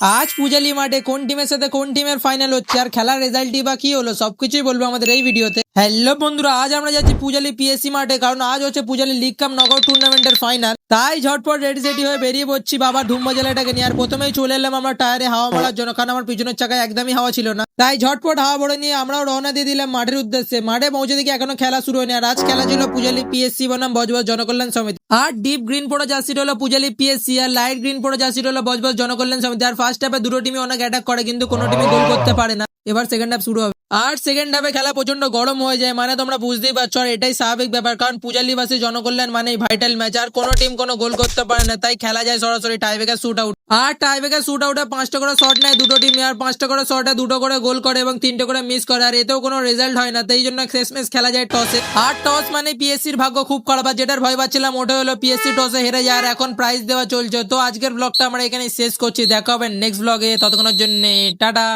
আজ পূজালি মাঠে কোন টিমের সাথে কোন টিমের ফাইনাল হচ্ছে আর খেলার রেজাল্টই বা কি হলো সবকিছুই বলবো আমাদের এই ভিডিওতে। হ্যালো বন্ধুরা, আজ আমরা যাচ্ছি পূজালি পিএসসি মাঠে, কারণ আজ হচ্ছে পূজালি লিগ কাপ নকআউট টুর্নামেন্টের ফাইনাল। তাই ঝটপট রেডি সেটি হয়ে বেরিয়ে পড়ছি বাবা ধুম্বা জেলাটাকে নিয়ে। আর প্রথমেই চলে এলাম আমরা টায়ারে হাওয়া মারার জন্য, কারণ আমার পিছনের চাকায় একদমই হাওয়া ছিল না। তাই ঝটপট হাওয়া ভরে নিয়ে আমরাও রওনা দিয়ে দিলাম মাঠের উদ্দেশ্যে। মাঠে পৌঁছে দেখি এখনো খেলা শুরু হয়নি। আর আজ খেলা ছিল পূজালি পিএসসি বনাম বজবজ জনকল্যাণ সমিতি। আর ডিপ গ্রিন পড়া জার্সিটা হলো পূজালি পিএসসি, আর লাইট গ্রিন পড়া জার্সিটা হলো বজবজ জনকল্যাণ সমিতি। আর ফার্স্ট হাফে দুটো টিমই অনেক অ্যাটাক করে, কিন্তু কোনো টিমই গোল করতে পারে না। এবার সেকেন্ড হাফ শুরু হবে, আর সেকেন্ড হাফে খেলা প্রচন্ড গরম হয়ে যায়। মানে তোমরা বুঝতেই পারছো, আর এটাই স্বাভাবিক ব্যাপার, কারণ পূজালি বাসী জনকল্যাণ মানেই ভাইটাল ম্যাচ। আর কোনো টিম কোনো গোল করতে পারে না, তাই খেলা যায় সরাসরি টাইব্রেকার শুট আউট। আর টাইব্রেকার শুট আউটে 5টা করে শট নেয় দুটো টিম, আর 5টা করে শটে 2টো করে গোল করে এবং 3টে করে মিস করে। আর এতেও কোনো রেজাল্ট হয় না, তাই জন্য শেষমেশ খেলা যায় টসে। আর টস মানে পিএসসির ভাগ্য খুব খারাপ। আর যেটার ভয় পাচ্ছিলাম ওটা হলো পিএসসি টসে হেরে যায়, আর এখন প্রাইজ দেওয়া চলছে। তো আজকের ব্লগটা আমরা এখানে শেষ করছি, দেখা হবে নেক্সট ব্লগে, ততক্ষণের জন্য টাটা।